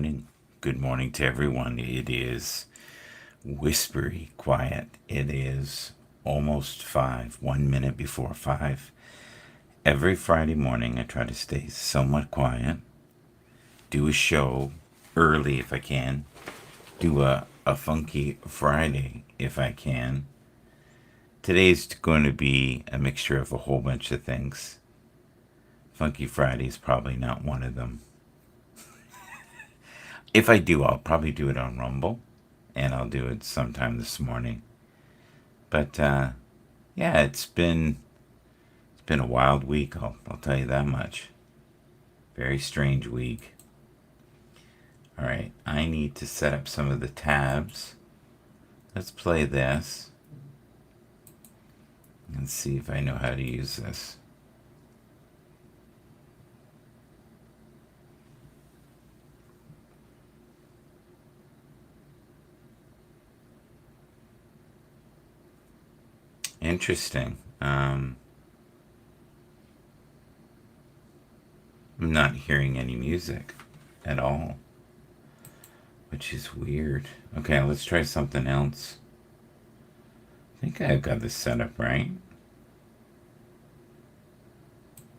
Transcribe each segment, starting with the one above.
morning. Good morning to everyone. It is whispery quiet. It is almost 5, 1 minute before 5. Every Friday morning, I try to stay somewhat quiet, do a show early if I can, do a funky Friday if I can. Today's going to be a mixture of a whole bunch of things. Funky Friday is probably not one of them. If I do, I'll probably do it on Rumble, and I'll do it sometime this morning. But yeah, it's been a wild week. I'll tell you that much. Very strange week. All right, I need to set up some of the tabs. Let's play this and see if I know how to use this. Interesting. I'm not hearing any music at all, which is weird. Okay, let's try something else. I think I've got this set up right.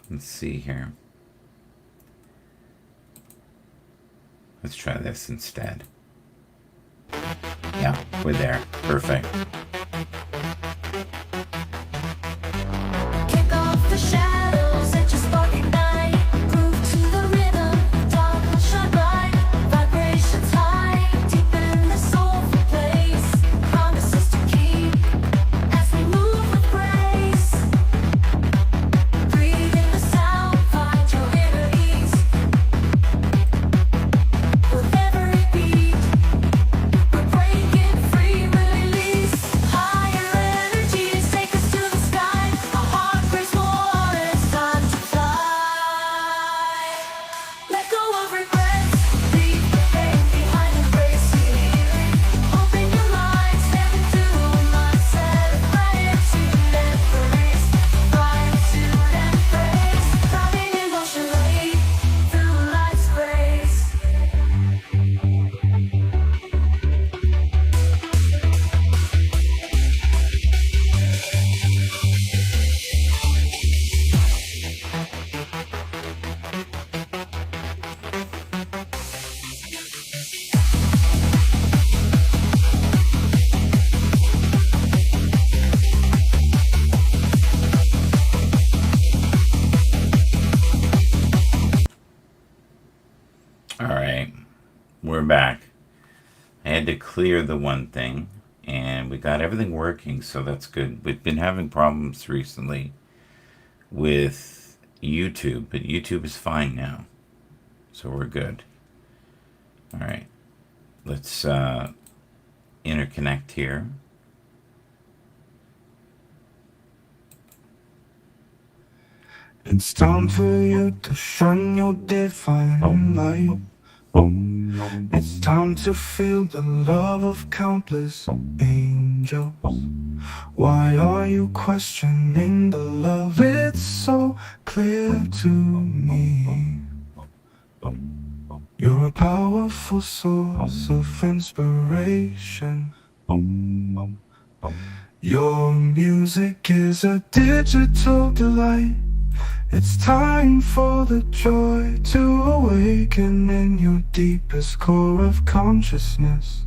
Let's see here. Let's try this instead. Yeah, we're there. Perfect. We're back. I had to clear the one thing, and we got everything working, so that's good. We've been having problems recently with YouTube, but YouTube is fine now, so we're good. All right, let's interconnect here. It's time for you to shine your divine light. It's time to feel the love of countless angels. Why are you questioning the love? It's so clear to me. You're a powerful source of inspiration. Your music is a digital delight. It's time for the joy to awaken in your deepest core of consciousness.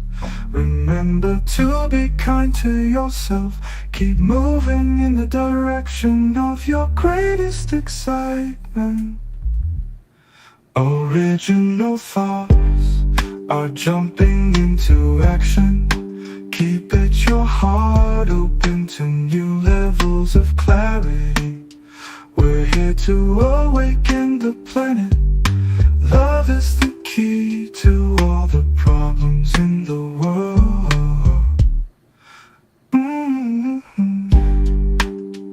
Remember to be kind to yourself. Keep moving in the direction of your greatest excitement. Original thoughts are jumping into action. Keep it your heart open to new levels of clarity. We're here to awaken the planet. Love is the key to all the problems in the world.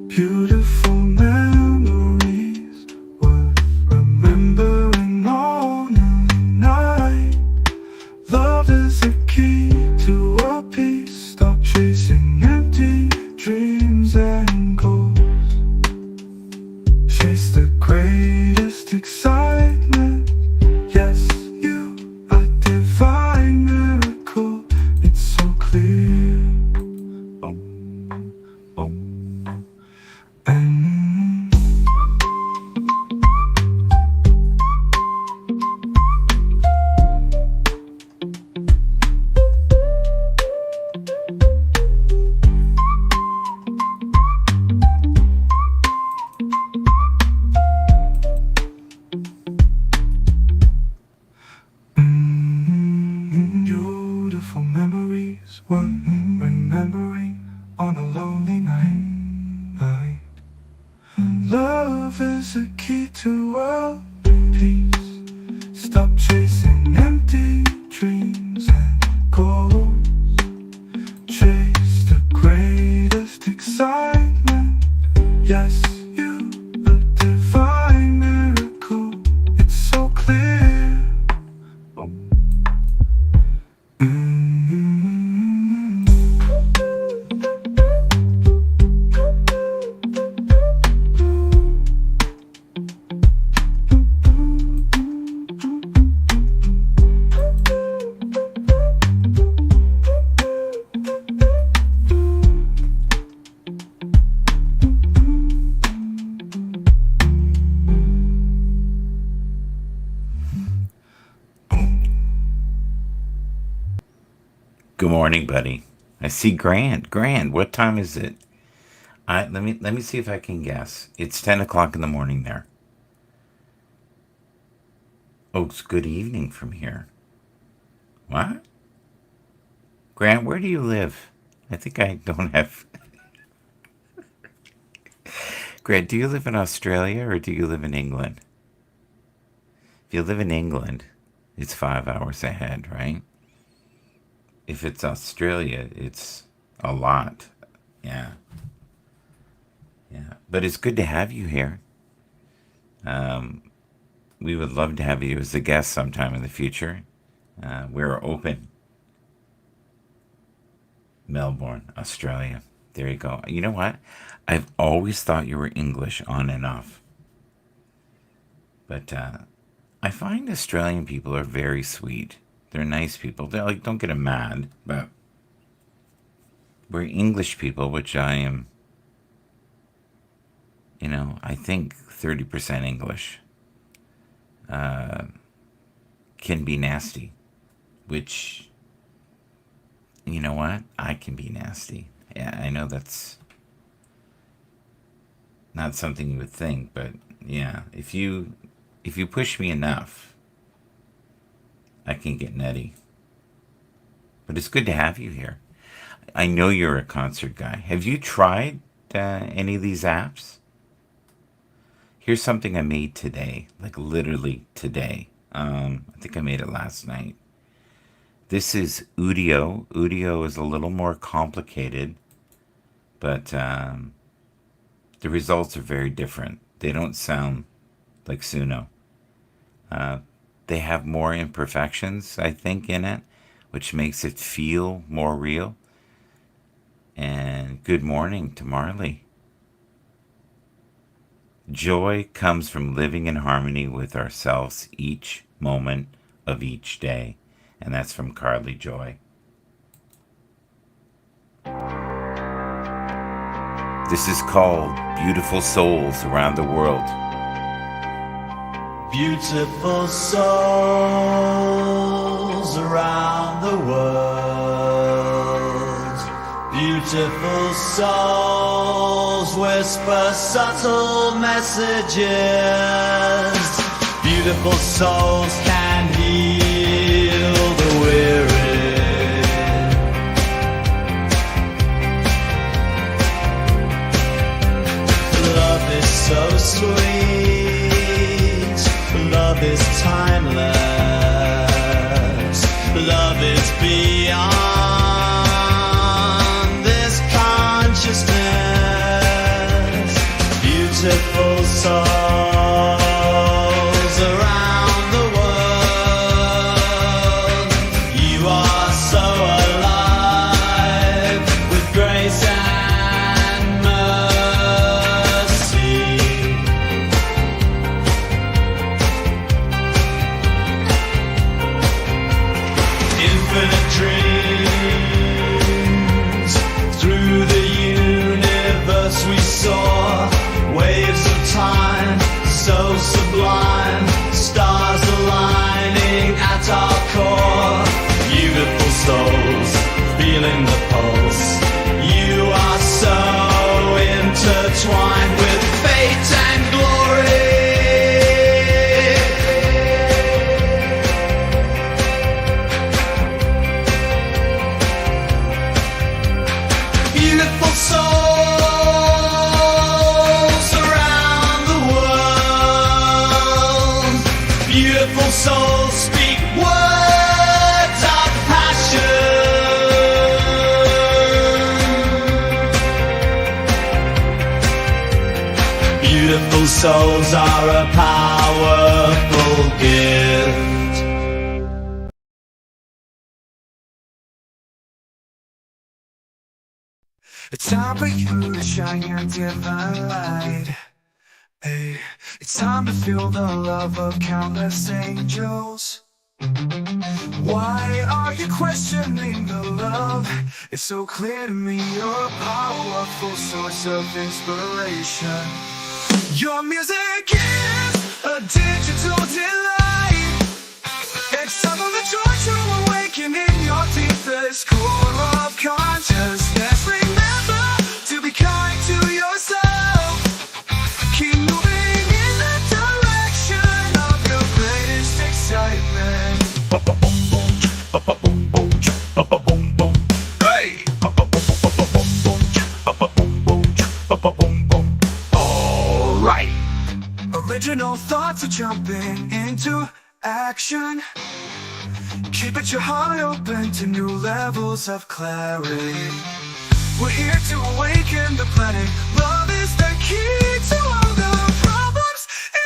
Beautiful memories worth remembering all night. Love is the key to our peace. Stop chasing empty dreams and goals. Chase the greatest excitement. Yes, you beautiful memories worth remembering on a lonely night. Love is a key to world peace. Stop chasing empty dreams and goals. Chase the greatest excitement. Yes, you, a divine miracle. It's so clear. Good morning, buddy. I see Grant. Grant, what time is it? Let me see if I can guess. It's 10 o'clock in the morning there. Oh, it's good evening from here. What? Grant, where do you live? I think I don't have. Grant, do you live in Australia or do you live in England? If you live in England, it's 5 hours ahead, right? If it's Australia, it's a lot. Yeah. Yeah. But it's good to have you here. We would love to have you as a guest sometime in the future. We're open. Melbourne, Australia. There you go. You know what? I've always thought you were English on and off. But I find Australian people are very sweet. They're nice people. They're like, don't get them mad, but we're English people, which I am, I think 30% English, can be nasty, which, you know what? I can be nasty. Yeah, I know that's not something you would think, but yeah, if you push me enough, I can get nutty. But it's good to have you here. I know you're a concert guy. Have you tried any of these apps? Here's something I made today, like literally today. I think I made it last night. This is Udio. Udio is a little more complicated, but the results are very different. They don't sound like Suno. They have more imperfections, I think, in it, which makes it feel more real. And good morning to Marley. Joy comes from living in harmony with ourselves each moment of each day. And that's from Carly Joy. This is called Beautiful Souls Around the World. Beautiful souls around the world. Beautiful souls whisper subtle messages. Beautiful souls can heal the weary. Love is so sweet. Love is timeless. Love is beyond this consciousness. Beautiful souls around the world. You are so alive with grace and mercy. Infinite dreams through the universe we soar. Waves of time so sublime. Stars aligning at our core. Beautiful souls feeling the pulse. You are so intertwined with fate and glory. Immortal souls are a powerful gift. It's time for you to shine your divine light. Hey, it's time to feel the love of countless angels. Why are you questioning the love? It's so clear to me you're a powerful source of inspiration. Your music is a digital delight. It's time for the joy to awaken in your deepest core of consciousness. Remember to be kind to yourself. Keep moving in the direction of your greatest excitement. Hey! Alright! Original thoughts are jumping into action. Keep it your heart open to new levels of clarity. We're here to awaken the planet. Love is the key to all the problems in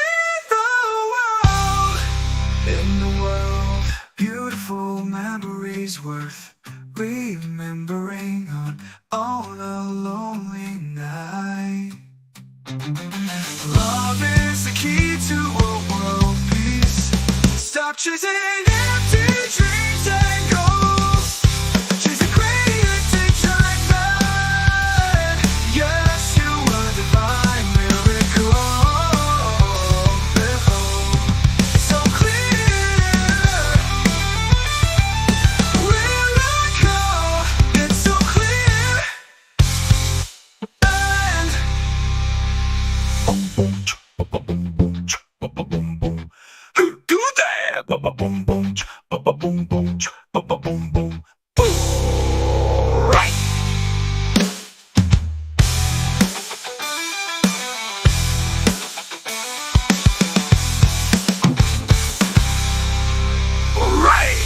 the world. Beautiful memories worth remembering on a lonely night. Love is the key to a world peace. Stop chasing empty dreams and goals. Chase a great excitement. Yes, you are divine miracle. So clear. Miracle. It's so clear. Do that. Boom boom, boom boom, boom boom. Right. Right.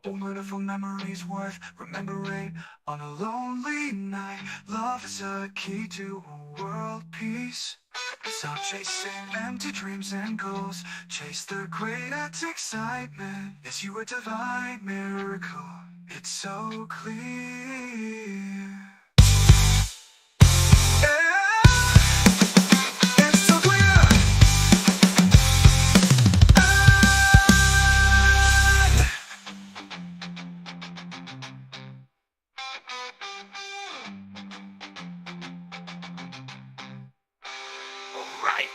Wonderful memories worth remembering on a lonely night. Love is a key to a world peace. Stop chasing empty dreams and goals. Chase the greatest excitement. Yes, you are divine miracle. It's so clear. Yeah, it's so clear. Right.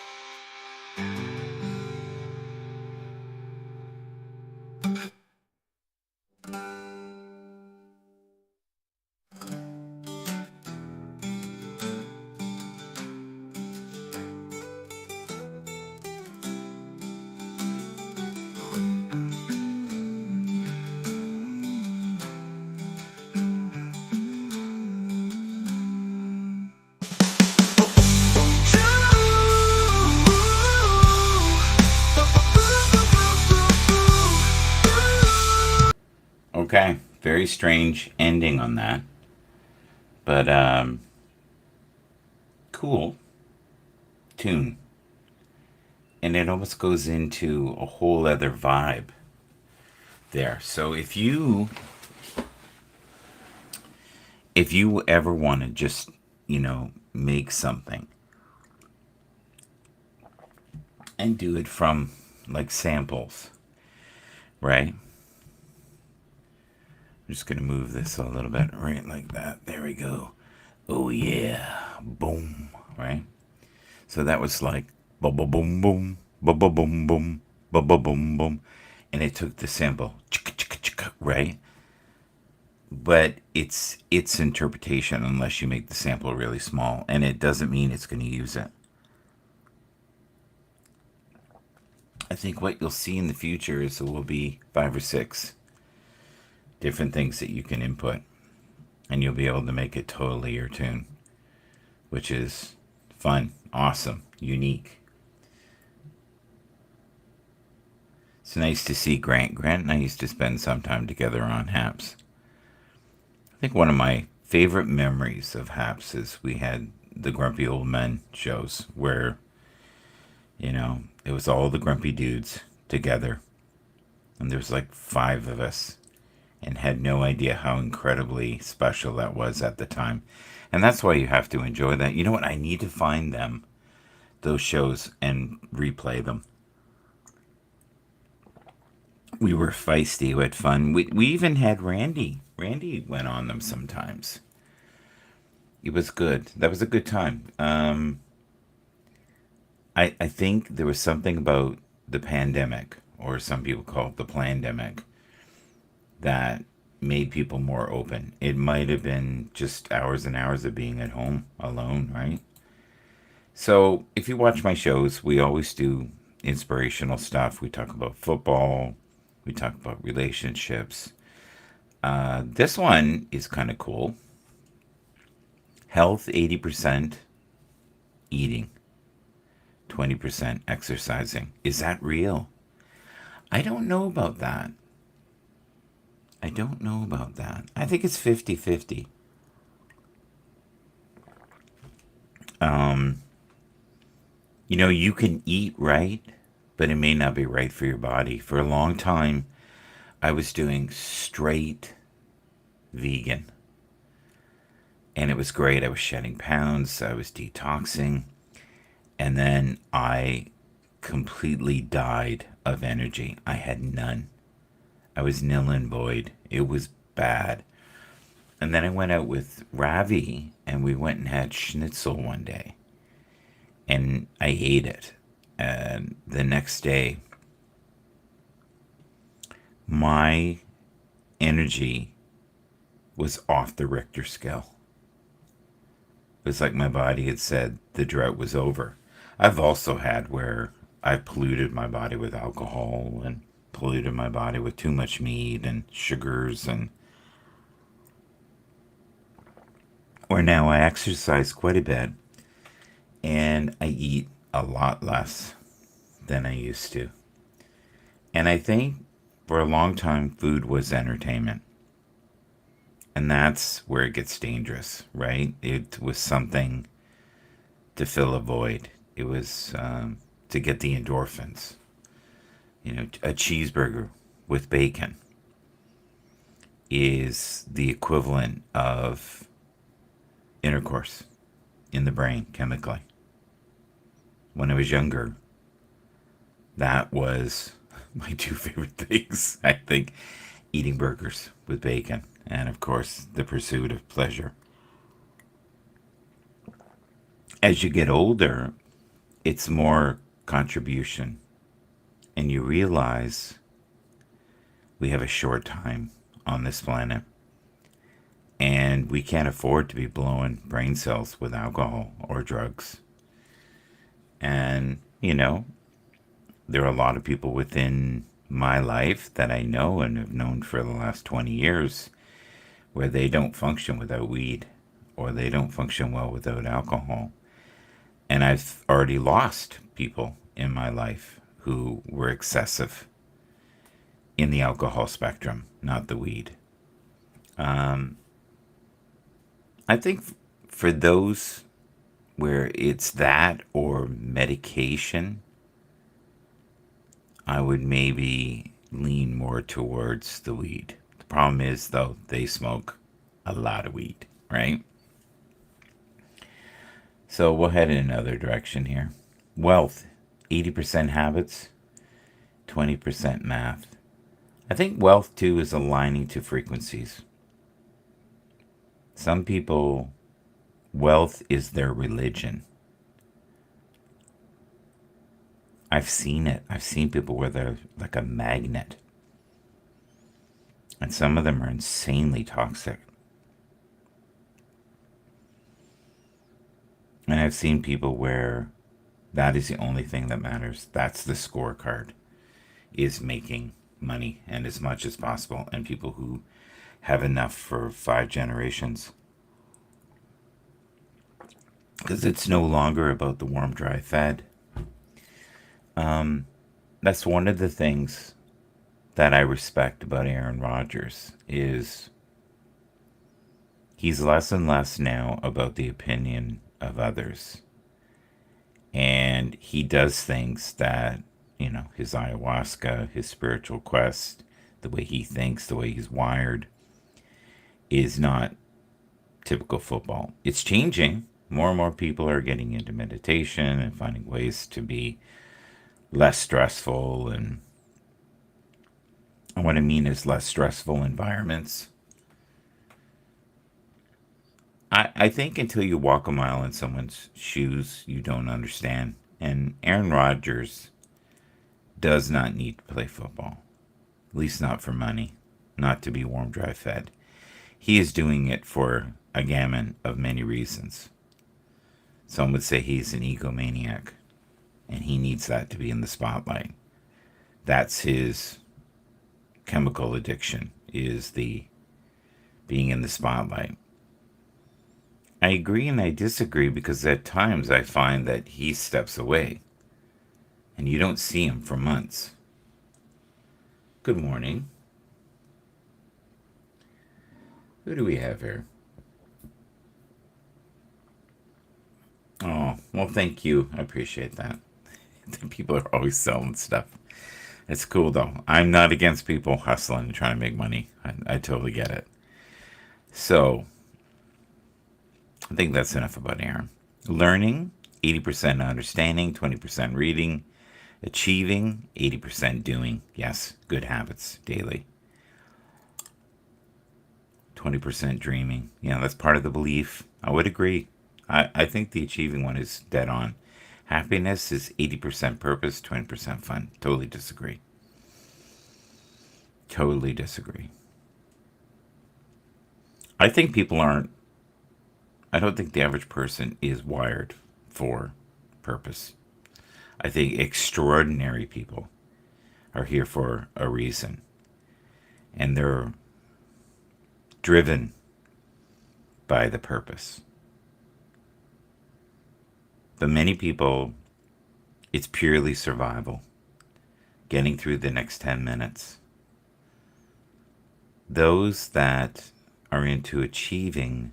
Okay, very strange ending on that. But cool tune. And it almost goes into a whole other vibe there. So if you ever want to just, make something and do it from like samples, right? I'm just going to move this a little bit, right like that. There we go. Oh yeah. Boom, right? So that was like boom boom boom boom boom boom boom boom boom boom boom boom, and it took the sample, right? But it's interpretation unless you make the sample really small, and it doesn't mean it's going to use it. I think what you'll see in the future is there will be 5 or 6 different things that you can input, and you'll be able to make it totally your tune, which is fun, awesome, unique. It's nice to see Grant and I used to spend some time together on Haps. I think one of my favorite memories of Haps is we had the Grumpy Old Men shows where It was all the grumpy dudes together. And there was like 5 of us, and had no idea how incredibly special that was at the time. And that's why you have to enjoy that. You know what? I need to find those shows, and replay them. We were feisty. We had fun. We even had Randy. Randy went on them sometimes. It was good. That was a good time. I think there was something about the pandemic, or some people call it the plandemic, that made people more open. It might have been just hours and hours of being at home alone, right? So if you watch my shows, we always do inspirational stuff. We talk about football, we talk about relationships. This one is kind of cool. Health 80%, eating 20%, exercising. Is that real? I don't know about that. I don't know about that. I think it's 50-50. You can eat right, but it may not be right for your body. For a long time, I was doing straight vegan. And it was great. I was shedding pounds, I was detoxing. And then I completely died of energy. I had none. I was nil and void. It was bad. And then I went out with Ravi, and we went and had schnitzel one day. And I ate it. And the next day, my energy was off the Richter scale. It was like my body had said the drought was over. I've also had where I've polluted my body with alcohol, and polluted my body with too much meat and sugars, and where now I exercise quite a bit, and I eat a lot less than I used to. And I think for a long time, food was entertainment. And that's where it gets dangerous, right? It was something to fill a void. It was to get the endorphins. A cheeseburger with bacon is the equivalent of intercourse in the brain chemically. When I was younger, that was my 2 favorite things, I think. Eating burgers with bacon, and of course, the pursuit of pleasure. As you get older, it's more contribution, and you realize we have a short time on this planet, and we can't afford to be blowing brain cells with alcohol or drugs. And, there are a lot of people within my life that I know and have known for the last 20 years where they don't function without weed, or they don't function well without alcohol. And I've already lost people in my life who were excessive in the alcohol spectrum, not the weed. I think for those where it's that or medication, I would maybe lean more towards the weed. The problem is, though, they smoke a lot of weed, right? So we'll head in another direction here. Wealth, 80% habits, 20% math. I think wealth, too, is aligning to frequencies. Some people, wealth is their religion. I've seen it. I've seen people where they're like a magnet. And some of them are insanely toxic. And I've seen people where that is the only thing that matters. That's the scorecard, is making money and as much as possible. And people who have enough for 5 generations. Because it's no longer about the warm, dry fed. That's one of the things that I respect about Aaron Rodgers, is he's less and less now about the opinion of others, And he does things that, his ayahuasca, his spiritual quest, the way he thinks, the way he's wired, is not typical football. It's changing. More and more people are getting into meditation and finding ways to be less stressful. And what I mean is less stressful environments. I think until you walk a mile in someone's shoes, you don't understand. And Aaron Rodgers does not need to play football, at least not for money, not to be warm, dry fed. He is doing it for a gamut of many reasons. Some would say he's an egomaniac, and he needs that to be in the spotlight. That's his chemical addiction, is the being in the spotlight. I agree and I disagree because at times I find that he steps away and you don't see him for months. Good morning. Who do we have here? Oh, well, thank you. I appreciate that. People are always selling stuff. It's cool though. I'm not against people hustling and trying to make money. I totally get it. So, I think that's enough about Aaron. Learning, 80% understanding, 20% reading. Achieving, 80% doing. Yes, good habits daily. 20% dreaming. That's part of the belief. I would agree. I think the achieving one is dead on. Happiness is 80% purpose, 20% fun. Totally disagree. Totally disagree. I think I don't think the average person is wired for purpose. I think extraordinary people are here for a reason. And they're driven by the purpose. But many people, it's purely survival. Getting through the next 10 minutes. Those that are into achieving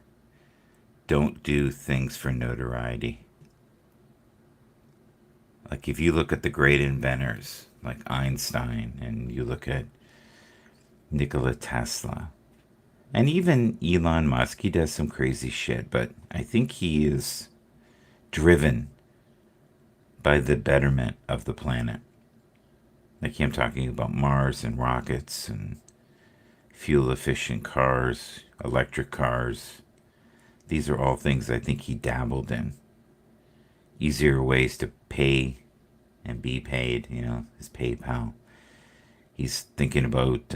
don't do things for notoriety. Like if you look at the great inventors like Einstein and you look at Nikola Tesla and even Elon Musk, he does some crazy shit, but I think he is driven by the betterment of the planet. Like I'm talking about Mars and rockets and fuel efficient cars, electric cars. These are all things I think he dabbled in. Easier ways to pay and be paid, his PayPal. He's thinking about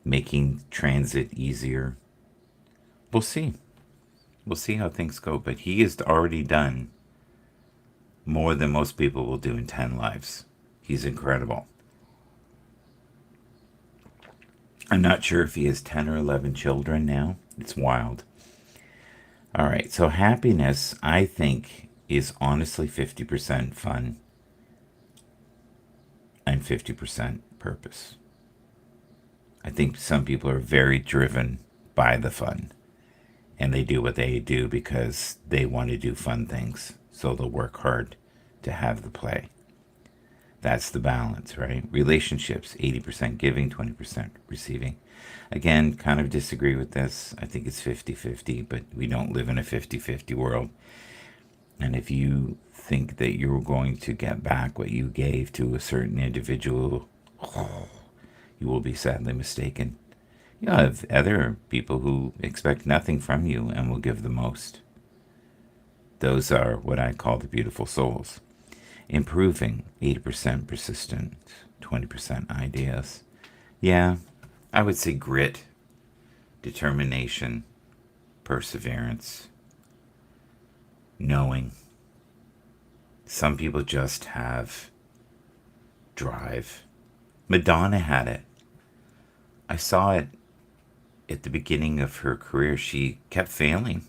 making transit easier. We'll see. We'll see how things go. But he has already done more than most people will do in 10 lives. He's incredible. I'm not sure if he has 10 or 11 children now. It's wild. All right, so happiness, I think, is honestly 50% fun and 50% purpose. I think some people are very driven by the fun, and they do what they do because they want to do fun things, so they'll work hard to have the play. That's the balance, right? Relationships, 80% giving, 20% receiving. Again, kind of disagree with this. I think it's 50-50, but we don't live in a 50-50 world. And if you think that you're going to get back what you gave to a certain individual, you will be sadly mistaken. You have other people who expect nothing from you and will give the most. Those are what I call the beautiful souls. Improving, 80% persistent, 20% ideas. Yeah, I would say grit, determination, perseverance, knowing. Some people just have drive. Madonna had it. I saw it at the beginning of her career. She kept failing.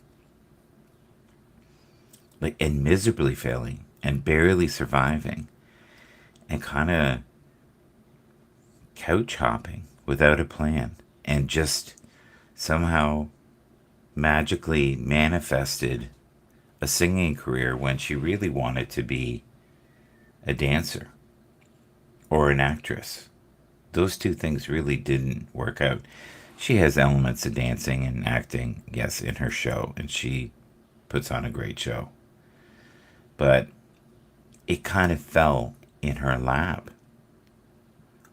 And miserably failing and barely surviving and kind of couch hopping without a plan and just somehow magically manifested a singing career when she really wanted to be a dancer or an actress. Those two things really didn't work out. She has elements of dancing and acting, yes, in her show, and she puts on a great show. But it kind of fell in her lap.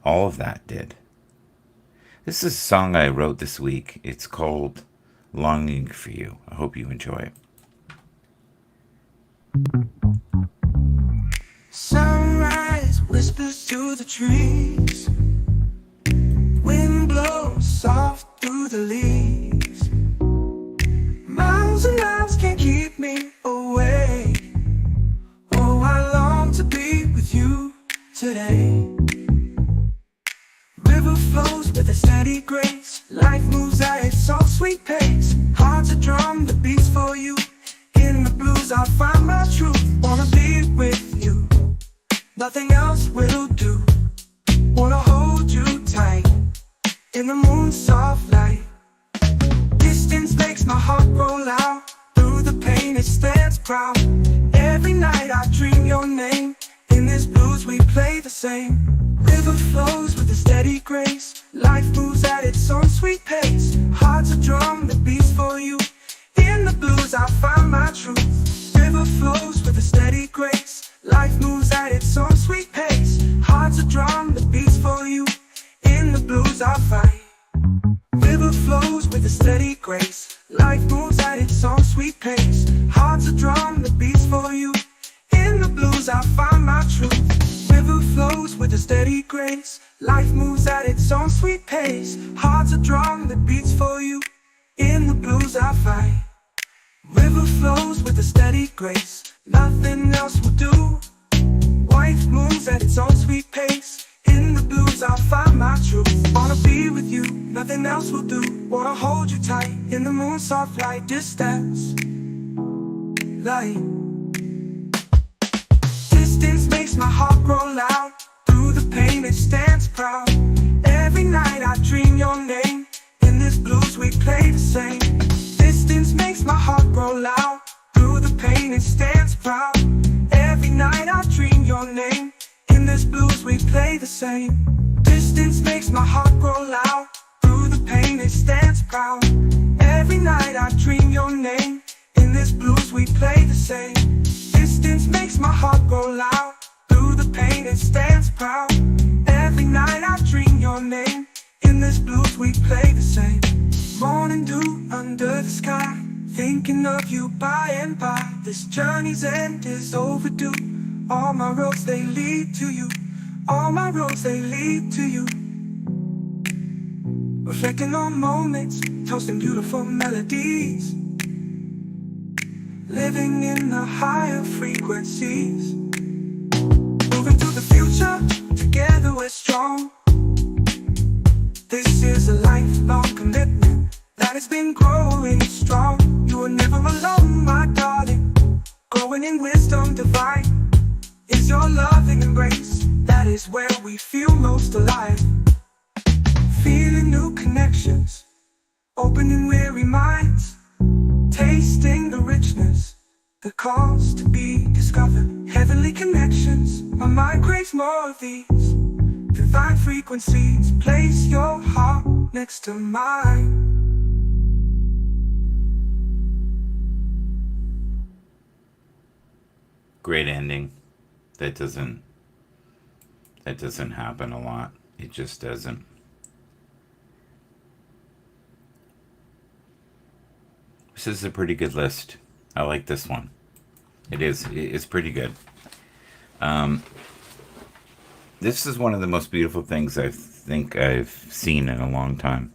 All of that did. This is a song I wrote this week. It's called Longing for You. I hope you enjoy it. Sunrise whispers through the trees. Wind blows soft through the leaves. Miles and miles can't keep me away. Oh, I long to be with you today. River flows with a steady grace. Life moves at its soft, sweet pace. Hearts a drum that beats for you. In the blues I'll find my truth. Wanna be with you, nothing else will do. Wanna hold you tight in the moon's soft light. Distance makes my heart roll out. Through the pain it stands proud. Every night I dream your name. In this blues we play the same. River flows with a steady grace. Life moves at its own sweet pace. Heart's a drum that beats for you. In the blues I find my truth. River flows with a steady grace. Life moves at its own sweet pace. Heart's a drum that beats for you. In the blues I find. River flows with a steady grace. Life moves at its own sweet pace. Heart's a drum that beats for you. In the blues I find my truth. River flows with a steady grace. Life moves at its own sweet pace. Heart's a drum that beats for you. In the blues I find. River flows with a steady grace. Nothing else will do. Life moves at its own sweet pace. In the blues I'll find my truth. Wanna be with you, nothing else will do. Wanna hold you tight in the moon's soft light. Distance, light. Distance makes my heart grow loud. Through the pain it stands proud. Every night I dream your name. In this blues we play the same. Distance makes my heart grow loud. Through the pain it stands proud. Every night I dream your name. In this blues we play the same. Distance makes my heart grow loud. Through the pain it stands proud. Every night I dream your name. In this blues we play the same. Distance makes my heart grow loud. Through the pain it stands proud. Every night I dream your name. In this blues we play the same. Morning dew under the sky. Thinking of you by and by. This journey's end is overdue. All my roads they lead to you. All my roads they lead to you. Reflecting on moments, toasting beautiful melodies. Living in the higher frequencies. Moving to the future, together we're strong. This is a lifelong commitment that has been growing strong. You are never alone, my darling. Growing in wisdom divine is your loving embrace. That is where we feel most alive. Feeling new connections, opening weary minds. Tasting the richness that calls to be discovered. Heavenly connections, my mind craves more of these. Divine frequencies, place your heart next to mine. Great ending. That doesn't happen a lot. It just doesn't. This is a pretty good list. I like this one. It's pretty good. This is one of the most beautiful things I think I've seen in a long time.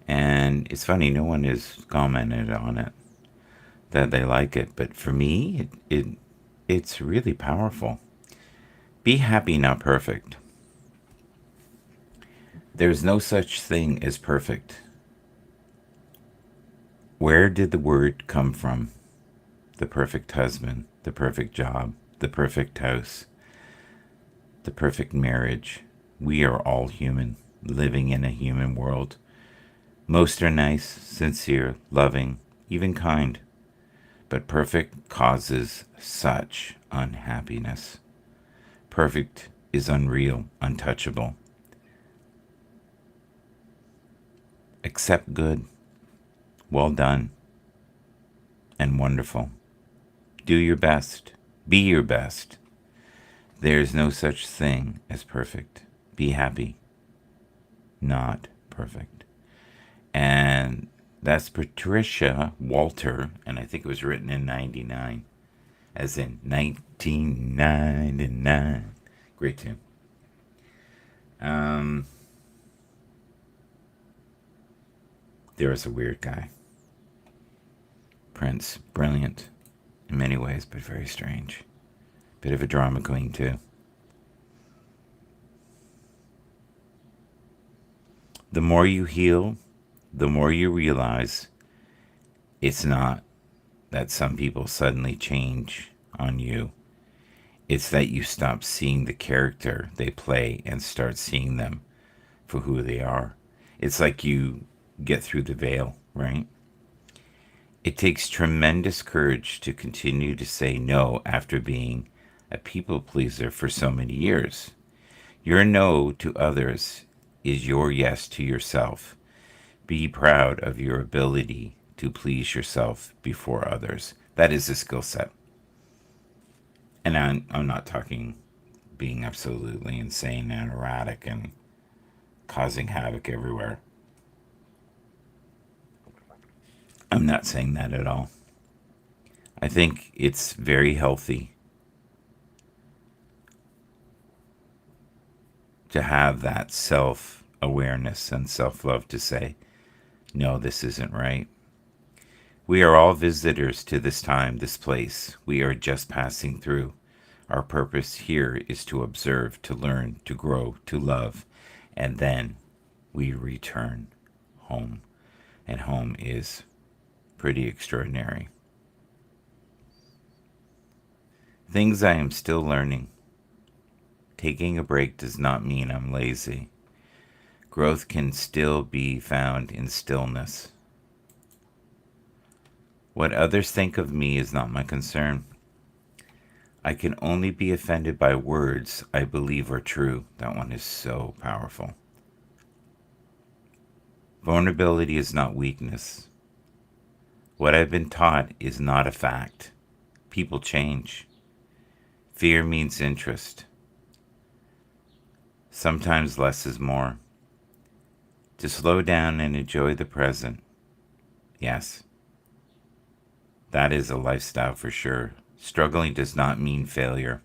And it's funny, no one has commented on it that they like it, but for me, it's really powerful. Be happy, not perfect. There's no such thing as perfect. Where did the word come from? The perfect husband, the perfect job, the perfect house, the perfect marriage. We are all human, living in a human world. Most are nice, sincere, loving, even kind. But perfect causes such unhappiness. Perfect is unreal, untouchable. Accept good, well done, and wonderful. Do your best. Be your best. There is no such thing as perfect. Be happy, not perfect. And that's Patricia Walter, and I think it was written in 99, as in 1999. Great tune. There was a weird guy. Prince, brilliant in many ways, but very strange. Bit of a drama queen, too. The more you heal, the more you realize it's not that some people suddenly change on you. It's that you stop seeing the character they play and start seeing them for who they are. It's like you get through the veil, right? It takes tremendous courage to continue to say no after being a people pleaser for so many years. Your no to others is your yes to yourself. Be proud of your ability to please yourself before others. That is a skill set. And I'm not talking being absolutely insane and erratic and causing havoc everywhere. I'm not saying that at all. I think it's very healthy to have that self-awareness and self-love to say, no, this isn't right. We are all visitors to this time, this place. We are just passing through. Our purpose here is to observe, to learn, to grow, to love, and then we return home. And home is pretty extraordinary. Things I am still learning. Taking a break does not mean I'm lazy. Growth can still be found in stillness. What others think of me is not my concern. I can only be offended by words I believe are true. That one is so powerful. Vulnerability is not weakness. What I've been taught is not a fact. People change. Fear means interest. Sometimes less is more. To slow down and enjoy the present. Yes. That is a lifestyle for sure. Struggling does not mean failure.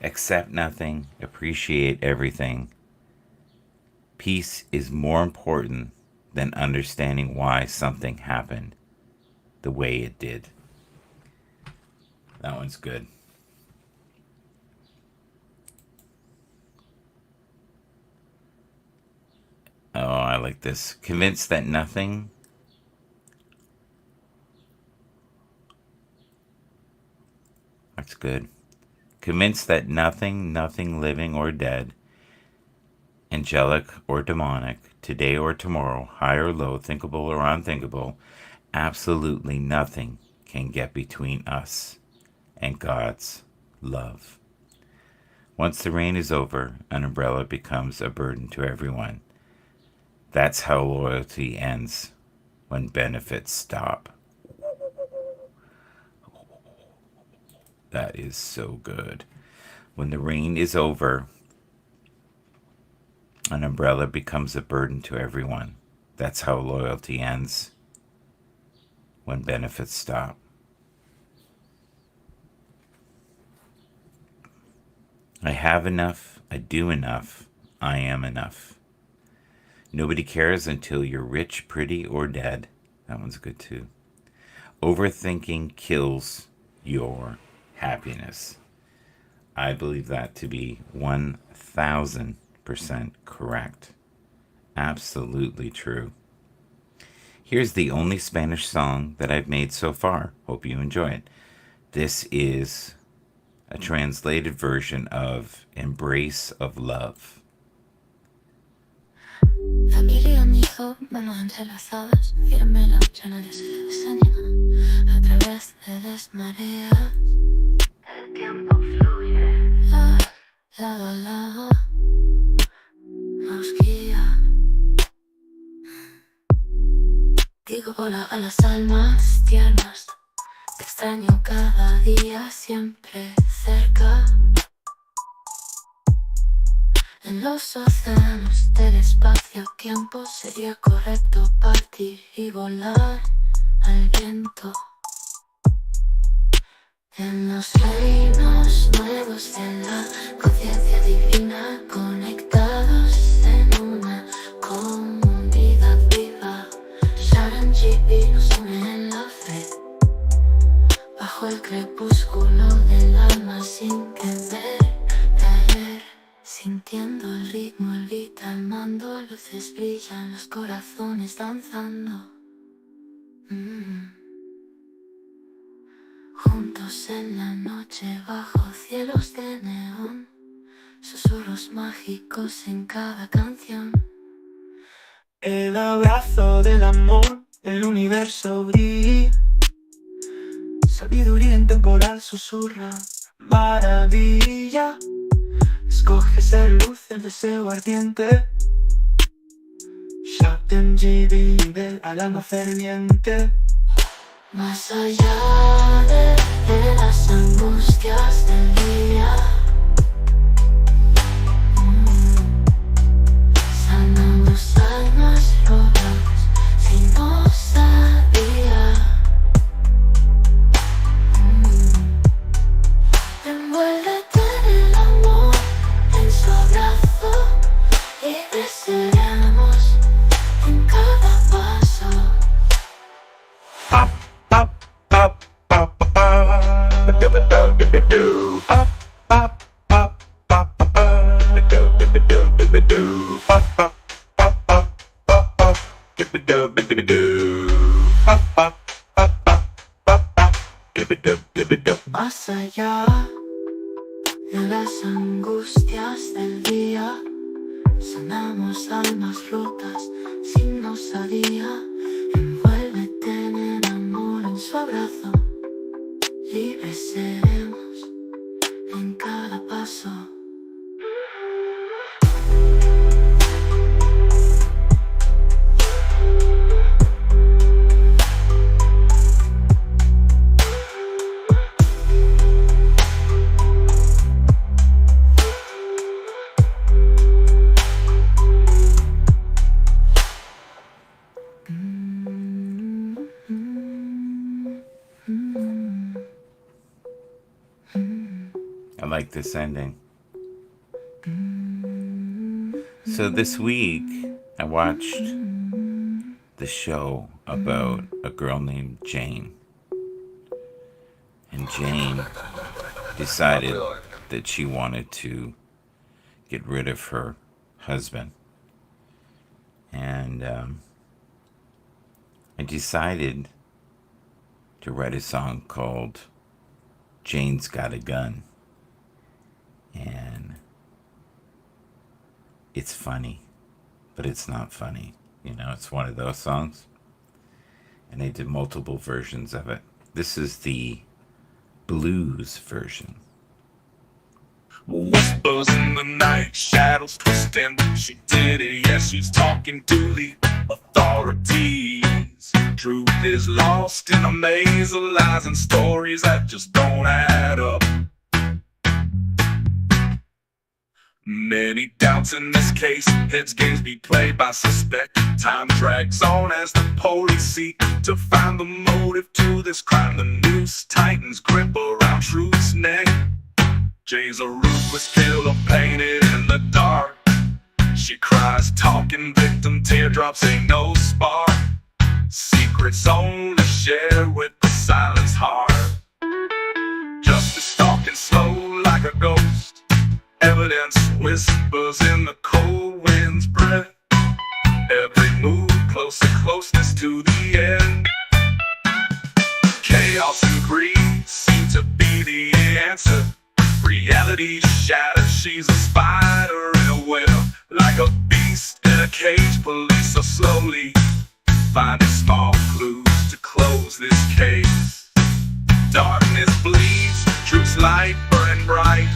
Accept nothing, appreciate everything. Peace is more important than understanding why something happened the way it did. That one's good. Oh, I like this. Convinced that nothing That's good. Convinced that nothing living or dead, angelic or demonic, today or tomorrow, high or low, thinkable or unthinkable, absolutely nothing can get between us and God's love. Once the rain is over, an umbrella becomes a burden to everyone. That's how loyalty ends, when benefits stop. That is so good. When the rain is over, an umbrella becomes a burden to everyone. That's how loyalty ends, when benefits stop. I have enough, I do enough, I am enough. Nobody cares until you're rich, pretty, or dead. That one's good too. Overthinking kills your happiness. I believe that to be 1000% correct. Absolutely true. Here's the only Spanish song that I've made so far. Hope you enjoy it. This is a translated version of Embrace of Love. Familia mía, brazo, manos entrelazadas, firme la ya nadie se desanima. A través de desmareas, el tiempo fluye. La nos guía. Digo hola a las almas tiernas. Te extraño cada día, siempre cerca. En los océanos del espacio-tiempo sería correcto partir y volar al viento. En los reinos nuevos de la conciencia divina, conectados en una comunidad viva. ShoutMGB nos une en la fe, bajo el crepúsculo del alma sin temer. Sintiendo el ritmo, el beat al mando, luces brillan, los corazones danzando. Juntos en la noche bajo cielos de neón, susurros mágicos en cada canción. El abrazo del amor, el universo brilla. Sabiduría intemporal susurra, maravilla. Escoge ser luz, el deseo ardiente. ShoutMGB del alma ferviente. Más allá de las angustias del día, sanamos almas rotas sin osadía. Envuélvete en el amor, en su abrazo, y creceremos en cada paso. Up, up, up, up, up, up, Más allá de las angustias del día, sanamos almas rotas sin osadía. Envuélvete en el amor, en su abrazo, libres seremos en cada paso. I like this ending. So this week, I watched the show about a girl named Jane. And Jane decided that she wanted to get rid of her husband. And I decided to write a song called Jane's Got a Gun. And it's funny, but it's not funny. You know, it's one of those songs. And they did multiple versions of it. This is the blues version. Whispers in the night, shadows twisting. She did it, yes, she's talking to the authorities. Truth is lost in a maze of lies and stories that just don't add up. Many doubts in this case, heads games be played by suspect. Time drags on as the police seek to find the motive to this crime. The noose tightens grip around truth's neck. Jane's a ruthless killer painted in the dark. She cries, talking victim, teardrops ain't no spark. Secrets only shared with the silence heart. Justice stalking slow like a ghost. Evidence whispers in the cold wind's breath. Every move closer, closeness to the end. Chaos and greed seem to be the answer. Reality shattered, she's a spider in a web. Like a beast in a cage, police are slowly finding small clues to close this case. Darkness bleeds, truth's light burning bright.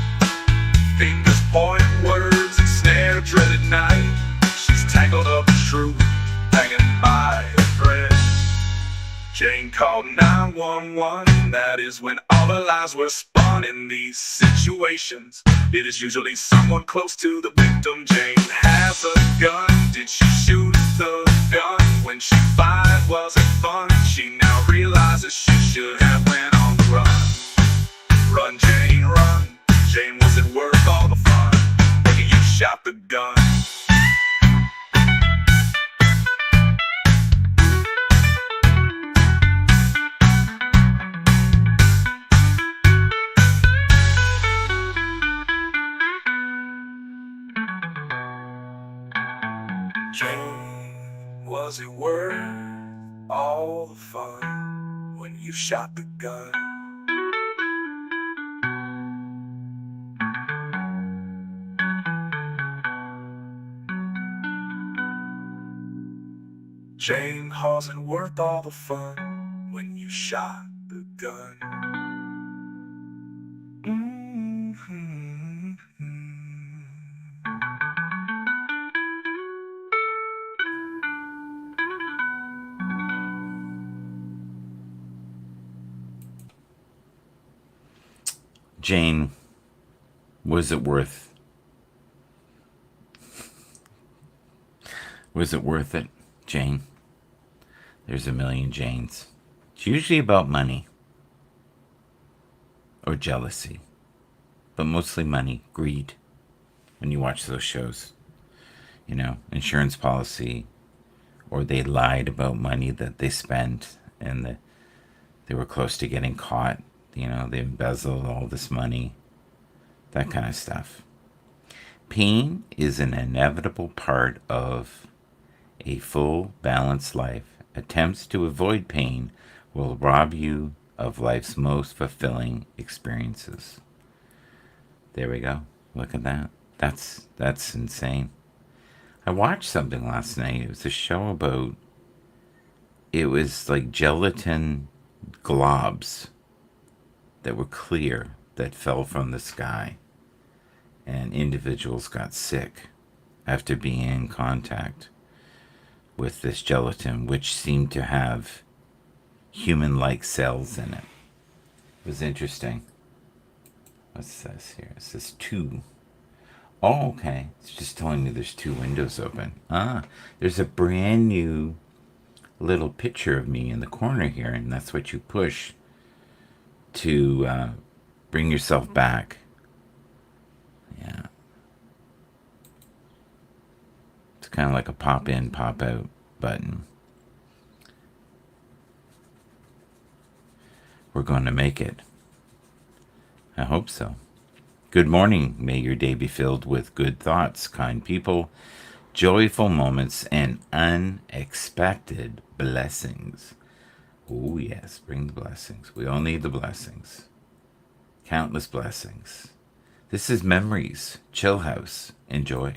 Fingers point words, ensnare dreaded night. She's tangled up in truth, hanging by a thread. Jane called 911, that is when all her lies were spun in these situations. It is usually someone close to the victim. Jane has a gun, did she shoot the gun? When she fired, was it fun? She now realizes she should have went on the run. Run, Jane, run. Jane, was it worth all the fun? Maybe you shot the gun. Jane, was it worth all the fun when you shot the gun? Jane, wasn't worth all the fun when you shot the gun. Jane, was it worth it, Jane? There's a million Janes. It's usually about money or jealousy, but mostly money, greed. When you watch those shows, you know, insurance policy, or they lied about money that they spent and they were close to getting caught. You know, they embezzled all this money, that kind of stuff. Pain is an inevitable part of a full, balanced life. Attempts to avoid pain will rob you of life's most fulfilling experiences. There we go. Look at that. That's insane. I watched something last night. It was a show about, it was like gelatin globs that were clear that fell from the sky, and individuals got sick after being in contact with this gelatin, which seemed to have human-like cells in it. It was interesting. What's this here? It says 2. Oh, okay. It's just telling me there's 2 windows open. There's a brand new little picture of me in the corner here, and that's what you push to bring yourself back. Yeah. It's kind of like a pop in, pop out button. We're going to make it. I hope so. Good morning. May your day be filled with good thoughts, kind people, joyful moments, and unexpected blessings. Oh, yes, bring the blessings. We all need the blessings. Countless blessings. This is Memories, Chill House. Enjoy.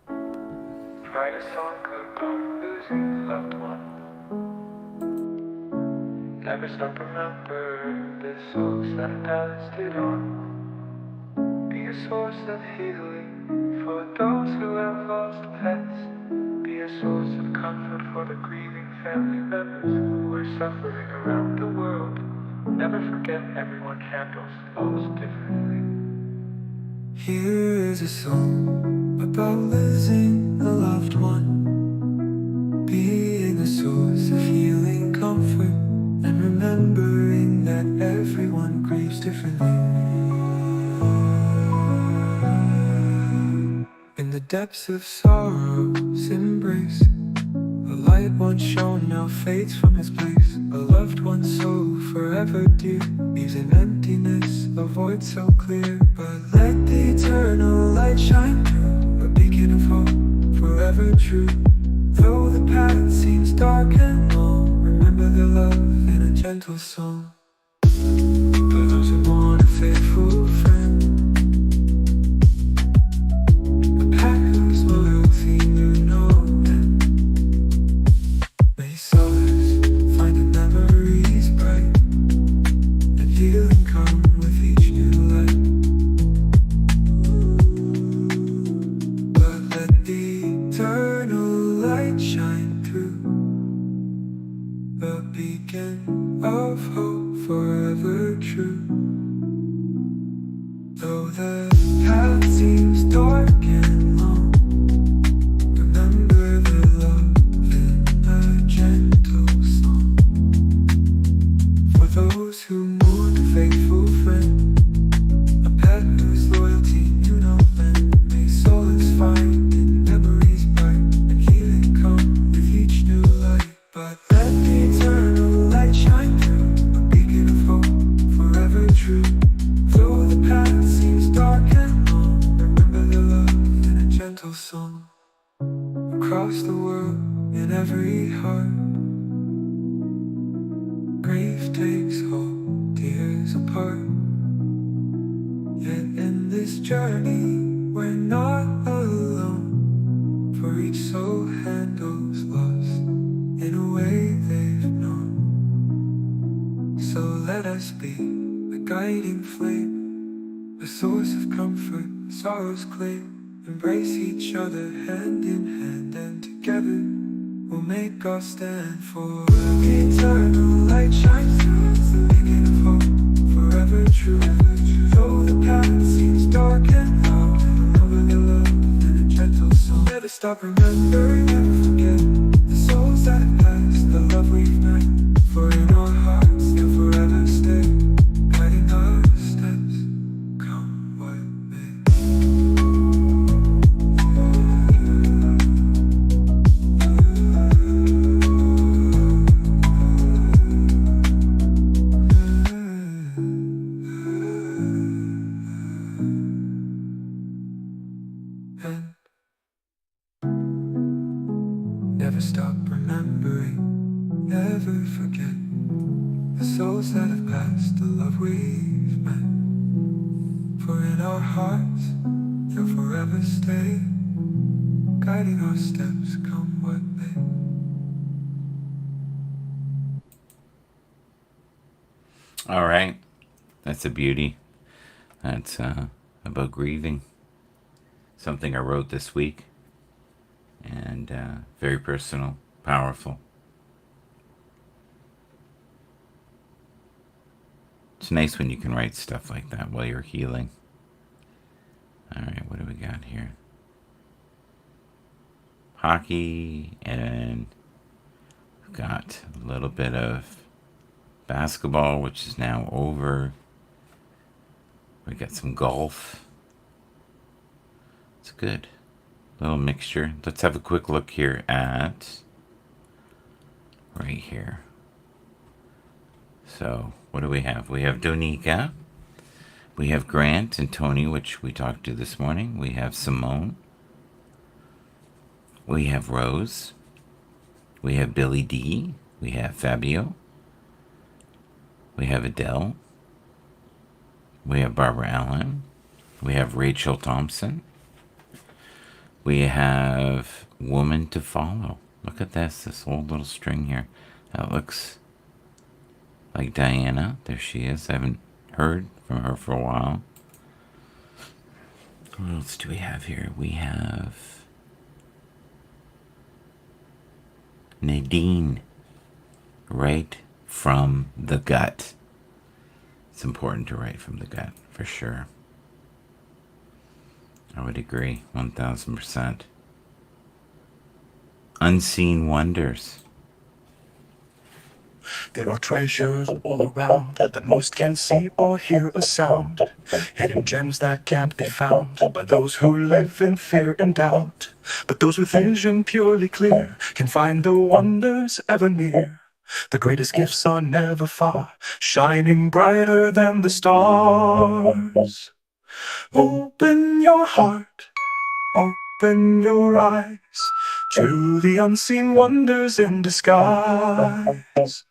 Write a song about losing a loved one. Never stop, remember the souls that passed it on. Be a source of healing for those who have lost pets. Be a source of comfort for the grieving family members who are suffering around the world. Never forget everyone handles those differently. Here is a song about losing a loved one. Being a source of healing comfort and remembering that everyone grieves differently. In the depths of sorrow's embrace, a light once shone now fades from his place. A loved one so forever dear leaves an emptiness, a void so clear. But let the eternal light shine through, a beacon of hope forever true. Though the path seems dark and long, remember the love in a gentle song. For those who want a faithful friend, a pack whose loyalty across the world, in every heart. Grief takes all tears apart. Yet in this journey, we're not alone. For each soul handles loss in a way they've known. So let us be a guiding flame, a source of comfort, sorrow's claim. Embrace each other hand in hand, and together we'll make our stand for eternal light shines through, beacon of hope, forever true. Though the path seems dark and loud, remember your love and a gentle soul. Never stop remembering, never forget the souls that passed, the love we've met. For in our hearts you'll forever stay, guiding our steps, come what may. And never stop remembering, never forget the souls that have passed, the love we've met. For in our hearts you'll forever stay, guiding our steps, come what may. All right. That's a beauty. That's about grieving. Something I wrote this week. And very personal, powerful. It's nice when you can write stuff like that while you're healing. All right, what do we got here? Hockey, and we've got a little bit of basketball, which is now over. We got some golf. It's good. Little mixture. Let's have a quick look here at right here. So, what do we have? We have Donika. We have Grant and Tony, which we talked to this morning. We have Simone. We have Rose. We have Billy D. We have Fabio. We have Adele. We have Barbara Allen. We have Rachel Thompson. We have Woman to Follow. Look at this old little string here. That looks like Diana. There she is. I haven't heard from her for a while. What else do we have here? We have Nadine. Right from the gut. It's important to write from the gut, for sure. I would agree, 1000%. Unseen Wonders. There are treasures all around that most can see or hear a sound. Hidden gems that can't be found by those who live in fear and doubt. But those with vision purely clear can find the wonders ever near. The greatest gifts are never far, shining brighter than the stars. Open your heart, open your eyes to the unseen wonders in disguise.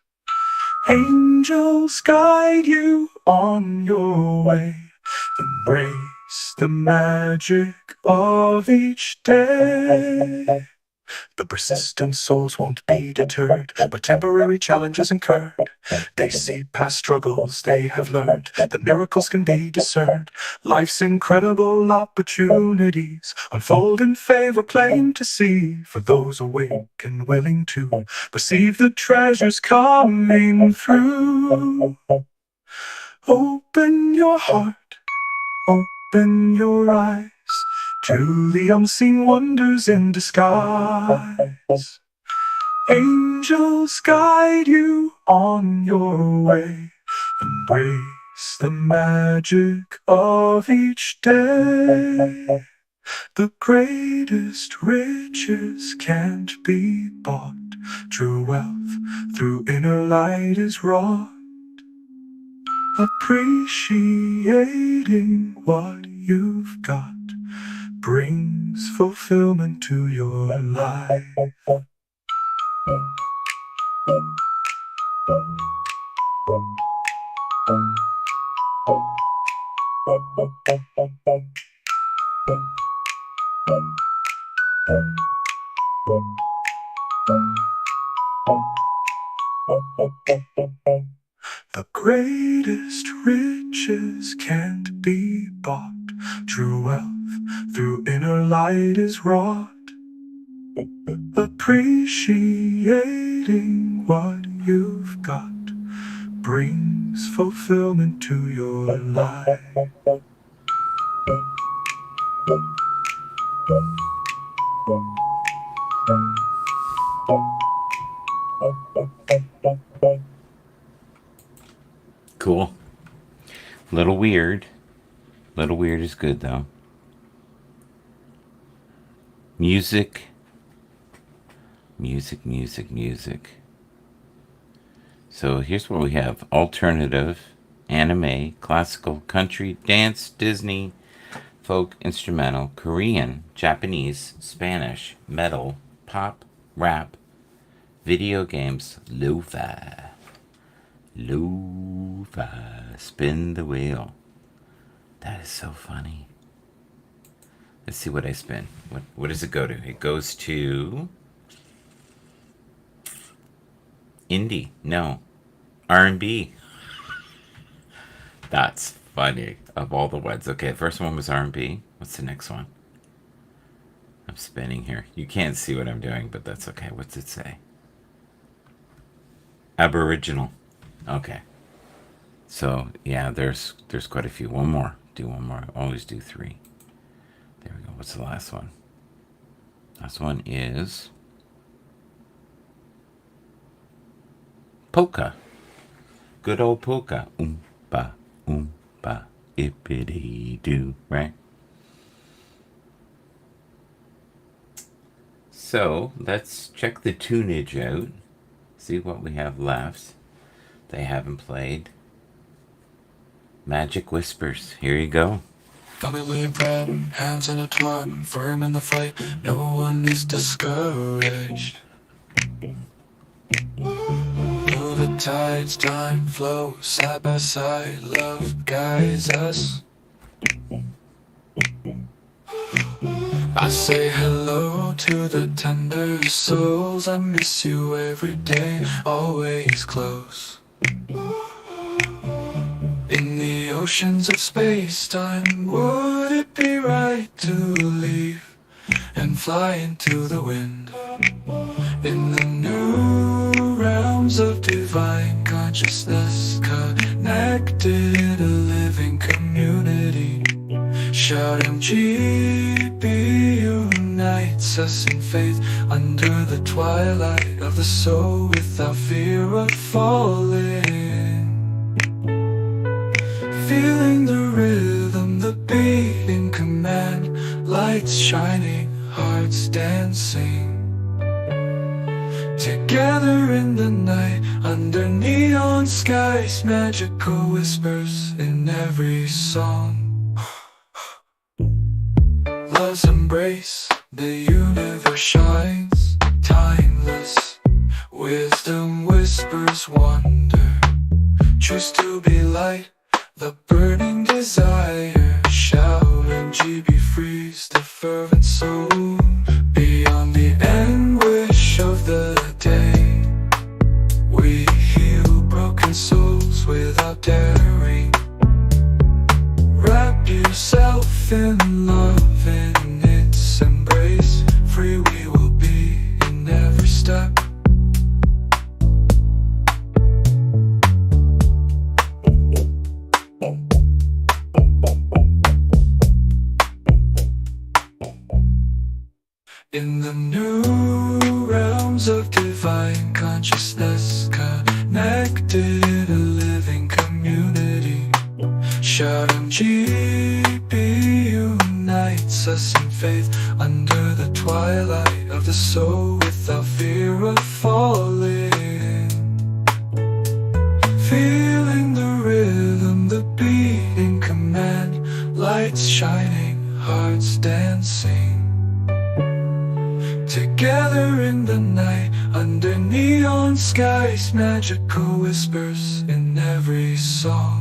Angels guide you on your way. Embrace the magic of each day. The persistent souls won't be deterred by temporary challenges incurred. They see past struggles, they have learned that miracles can be discerned. Life's incredible opportunities unfold in favor plain to see for those awake and willing to perceive the treasures coming through. Open your heart, open your eyes to the unseen wonders in disguise. Angels guide you on your way. Embrace the magic of each day. The greatest riches can't be bought. True wealth through inner light is wrought. Appreciating what you've got brings fulfillment to your life. The greatest riches can't be bought. True wealth through inner light is wrought. Appreciating what you've got brings fulfillment to your life. Cool. Little weird. Little weird is good though. Music. So here's what we have. Alternative, anime, classical, country, dance, Disney, folk, instrumental, Korean, Japanese, Spanish, metal, pop, rap, video games, lo-fi. Lo-fi. Spin the wheel. That is so funny. Let's see what I spin. What does it go to? It goes to indie. No. R&B. That's funny. Of all the ones. Okay, the first one was R&B. What's the next one? I'm spinning here. You can't see what I'm doing, but that's okay. What's it say? Aboriginal. Okay. So, yeah, there's quite a few. One more. Do one more. Always do three. There we go. What's the last one? Last one is polka. Good old polka. Oompa, oompa, ippity doo, right? So let's check the tunage out. See what we have left. They haven't played. Magic Whispers. Here you go. Family and friend, hands intertwined, firm in the fight, no one is discouraged. Though the tides, time flows, side by side, love guides us. I say hello to the tender souls, I miss you every day, always close. In the oceans of space-time, would it be right to leave and fly into the wind? In the new realms of divine consciousness, connected, a living community. ShoutMGB unites us in faith under the twilight of the soul without fear of falling. Feeling the rhythm, the beat in command, lights shining, hearts dancing. Together in the night, under neon skies, magical whispers in every song. Love's embrace, the universe shines, timeless. Wisdom whispers wonder. Choose to be light, the burning desire. ShoutMGB frees the fervent soul. Beyond the anguish of the day, we heal broken souls without daring. Wrap yourself in love, in its embrace. Free we will be in every step. In the new realms of divine consciousness, connected, a living community. ShoutMGB unites us in faith under the twilight of the soul without fear of falling. Feeling the rhythm, the beat in command, lights shining, hearts dancing. together in the night, under neon skies, magical whispers in every song.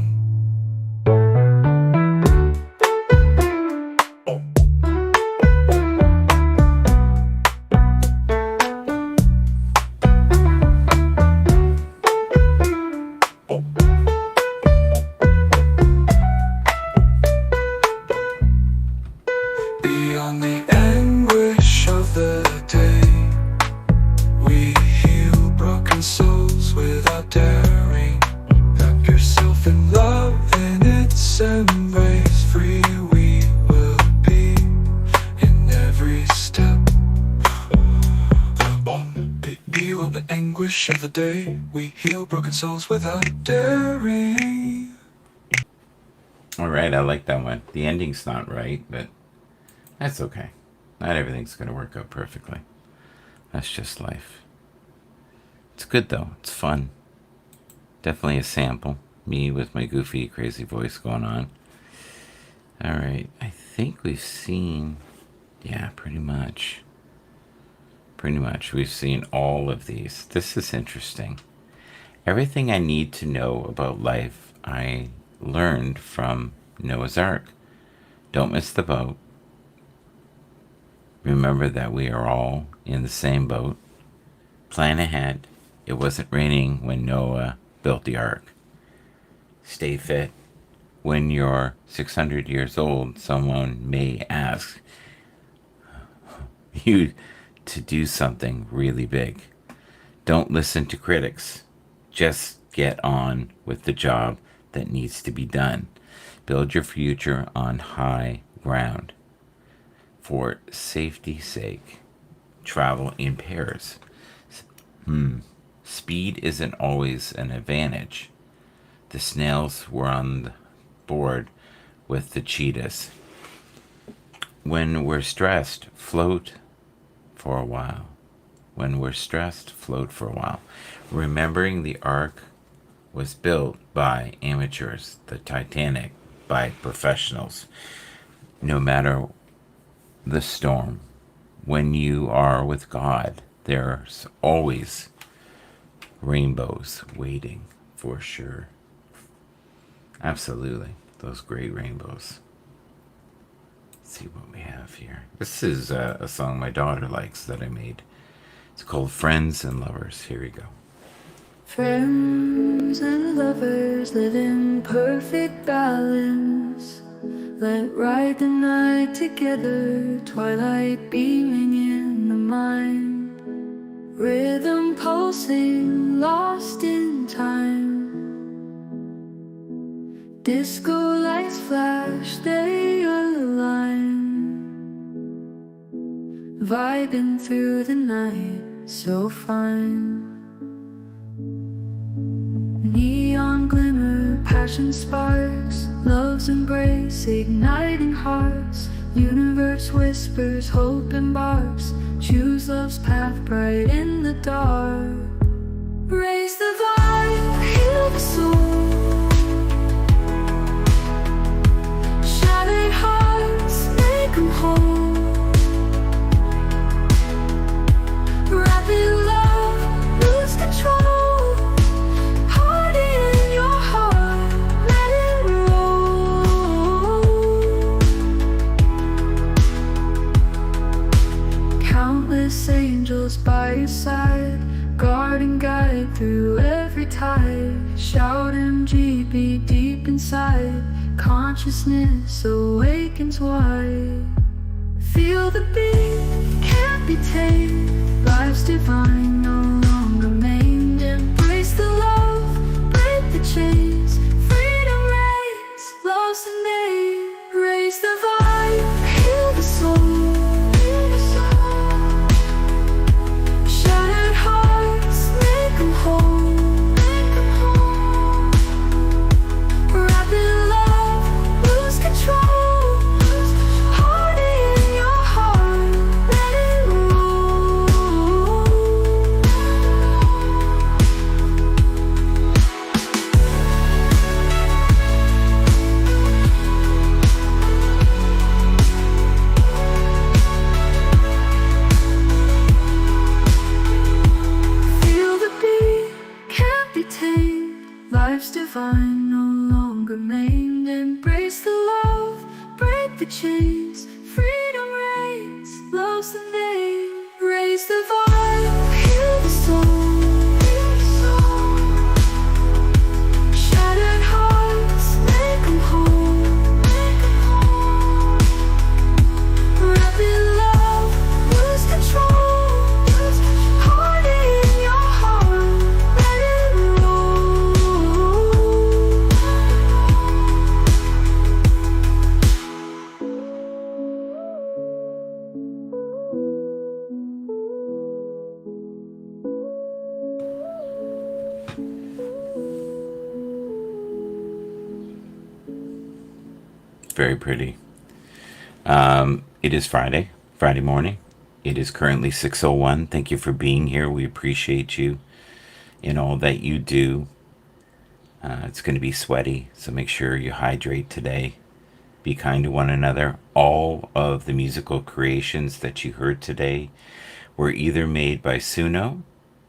Beyond the anguish of the day, we heal broken souls without daring. Wrap yourself in love in its embrace. Free we will be in every step. Beyond the anguish of the day, we heal broken souls without daring. All right, I like that one. The ending's not right, but that's okay. Not everything's going to work out perfectly. That's just life. It's good though. It's fun. Definitely a sample. Me with my goofy, crazy voice going on. All right. I think we've seen, yeah, pretty much. Pretty much. We've seen all of these. This is interesting. Everything I need to know about life, I learned from Noah's Ark. Don't miss the boat. Remember that we are all in the same boat. Plan ahead. It wasn't raining when Noah built the ark. Stay fit. When you're 600 years old, someone may ask you to do something really big. Don't listen to critics. Just get on with the job that needs to be done. Build your future on high ground. For safety's sake, travel in pairs. Speed isn't always an advantage. The snails were on board with the cheetahs. When we're stressed, float for a while. When we're stressed, float for a while. Remembering the ark was built by amateurs, the Titanic by professionals. No matter the storm, when you are with God, there's always rainbows waiting for sure. Absolutely, those great rainbows. Let's see what we have here. This is a song my daughter likes that I made. It's called Friends and Lovers. Here we go. Friends and lovers live in perfect balance. Let ride the night together, twilight beaming in the mind. Rhythm pulsing, lost in time. Disco lights flash, they align. Vibing through the night, so fine. Neon glimmer, passion sparks, love's embrace, igniting hearts. Universe whispers, hope embarks. Choose love's path bright in the dark. Raise the vibe, heal the soul. Shattered hearts, make them whole. Wrap in love, lose control. Angels by your side, guard and guide through every tide. ShoutMGB deep inside, consciousness awakens wide. Feel the beat, can't be tamed. Life's divine, no longer maimed. Embrace the love, break the chains. Freedom reigns, love's the name. Raise the vibe, heal the soul. find no longer maimed. Embrace the love, break the chains. Freedom reigns, love's the name. Raise the vibe, heal the soul. Shattered hearts, make 'em whole. Wrap in love, lose control. Hold it in your heart, let it roll. Very pretty. It is Friday morning. It is currently 6:01. Thank you for being here. We appreciate you in all that you do. It's going to be sweaty, so make sure you hydrate today. Be kind to one another. All of the musical creations that you heard today were either made by Suno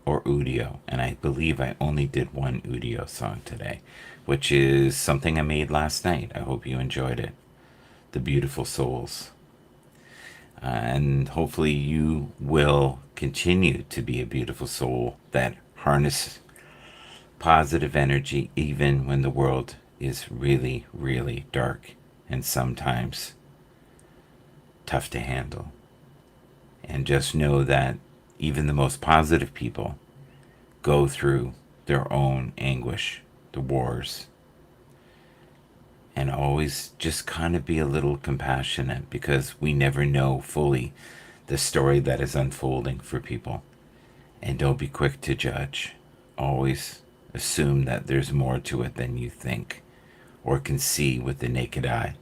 or Udio, and I believe I only did one Udio song today, which is something I made last night. I hope you enjoyed it. The Beautiful Souls. And hopefully you will continue to be a beautiful soul that harness positive energy even when the world is really, really dark and sometimes tough to handle. And just know that even the most positive people go through their own anguish, the wars. And always just kind of be a little compassionate, because we never know fully the story that is unfolding for people. And don't be quick to judge. Always assume that there's more to it than you think or can see with the naked eye.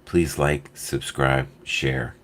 Please like, subscribe, share,